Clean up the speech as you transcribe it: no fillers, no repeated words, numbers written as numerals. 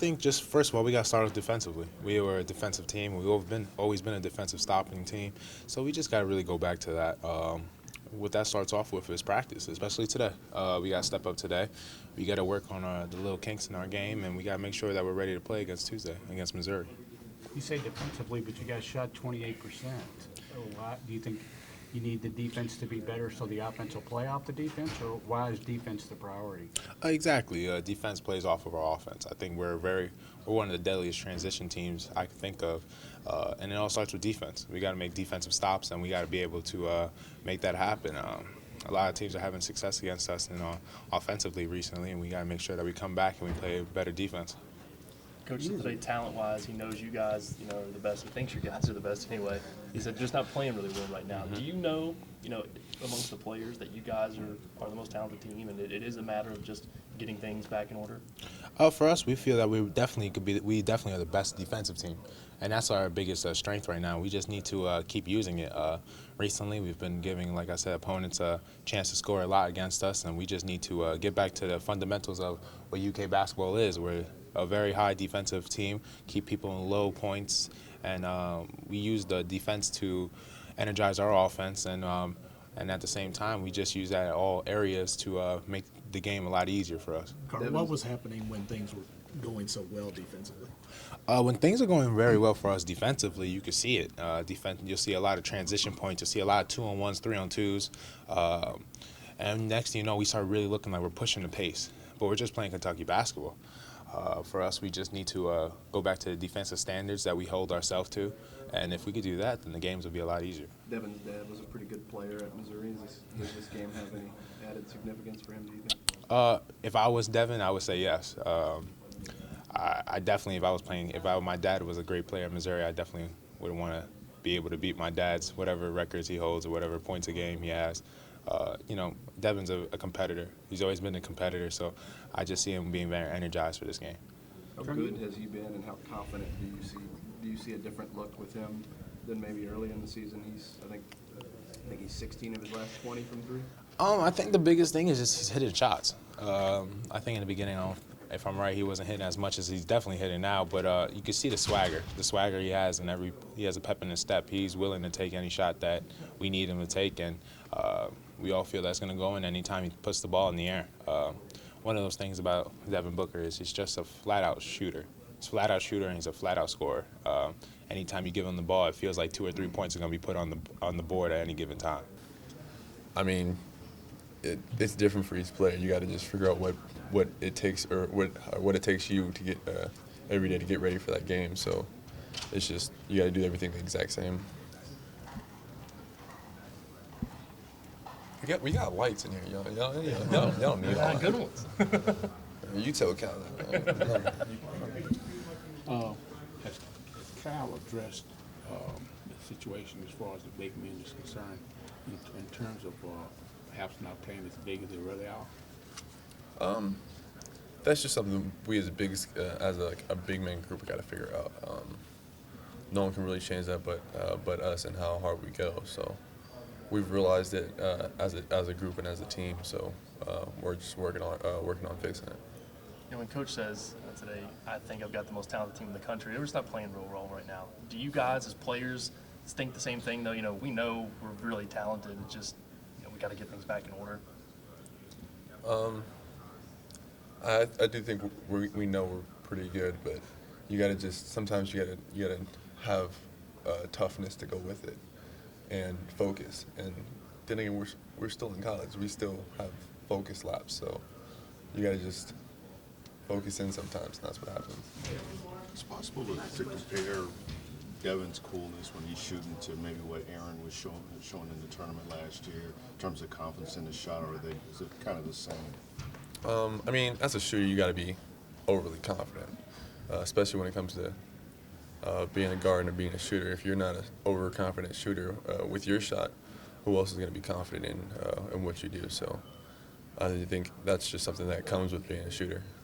think just first of all, we got to start off defensively. We were a defensive team. We've always been a defensive stopping team. So we just got to really go back to that. What that starts off with is practice, especially today. We got to step up today. We got to work on the little kinks in our game, and we got to make sure that we're ready to play against Tuesday against Missouri. You say defensively, but you guys shot 28%. Do you think you need the defense to be better so the offense will play off the defense, or why is defense the priority? Exactly. Defense plays off of our offense. I think we're one of the deadliest transition teams I can think of, and it all starts with defense. We got to make defensive stops, and we got to be able to make that happen. A lot of teams are having success against us offensively recently, and we got to make sure that we come back and we play better defense. Coach said today, talent-wise, he knows you guys, are the best. He thinks you guys are the best anyway. He said just not playing really well right now. Do you know, amongst the players that you guys are the most talented team, and it is a matter of just getting things back in order? For us, we feel that we definitely are the best defensive team, and that's our biggest strength right now. We just need to keep using it. Recently, we've been giving, like I said, opponents a chance to score a lot against us, and we just need to get back to the fundamentals of what UK basketball is. We're a very high defensive team, keep people in low points, and we use the defense to energize our offense, and at the same time, we just use that in all areas to make the game a lot easier for us. Carl, what was happening when things were going so well defensively? When things are going very well for us defensively, you can see it. You'll see a lot of transition points. You'll see a lot of 2-on-1s, 3-on-2s, and next thing you know, we start really looking like we're pushing the pace. But we're just playing Kentucky basketball. For us, we just need to go back to the defensive standards that we hold ourselves to, and if we could do that, then the games will be a lot easier. Devin's dad was a pretty good player at Missouri. Does this game have any added significance for him, do you think? If I was Devin, I would say yes. I definitely, my dad was a great player at Missouri, I definitely would want to be able to beat my dad's whatever records he holds or whatever points a game he has. Devin's a competitor. He's always been a competitor, so I just see him being very energized for this game. How good has he been, and how confident do you see a different look with him than maybe early in the season? I think he's 16 of his last 20 from three. I think the biggest thing is just he's hitting shots. I think in the beginning, if I'm right, he wasn't hitting as much as he's definitely hitting now. But you can see the swagger he has, and he has a pep in his step. He's willing to take any shot that we need him to take, and we all feel that's going to go in anytime he puts the ball in the air. One of those things about Devin Booker is he's just a flat-out shooter. He's a flat-out shooter, and he's a flat-out scorer. Anytime you give him the ball, it feels like 2 or 3 points are going to be put on the board at any given time. I mean, it's different for each player. You got to just figure out what it takes, or what it takes you to get every day to get ready for that game. So it's just you got to do everything the exact same. We got lights in here, y'all don't need all Good ones. You tell Cal that. Has Cal addressed the situation as far as the big men is concerned in terms of perhaps not playing as big as they really are? That's just something we as a big man group got to figure out. No one can really change that but us and how hard we go. So we've realized it as a group and as a team. So we're just working on fixing it. When Coach says today, I think I've got the most talented team in the country, they're just not playing real well right now. Do you guys as players think the same thing, though? We know we're really talented. It's just we got to get things back in order. I do think we know we're pretty good, but you got to sometimes you got to have toughness to go with it and focus. And then again, we're still in college. We still have focus laps, so you got to just focus in sometimes, and that's what happens. It's possible to compare Devin's coolness when he's shooting to maybe what Aaron was showing in the tournament last year in terms of confidence in the shot, or is it kind of the same? I mean, as a shooter, you got to be overly confident, especially when it comes to being a guard and being a shooter. If you're not an overconfident shooter with your shot, who else is going to be confident in what you do? So I think that's just something that comes with being a shooter.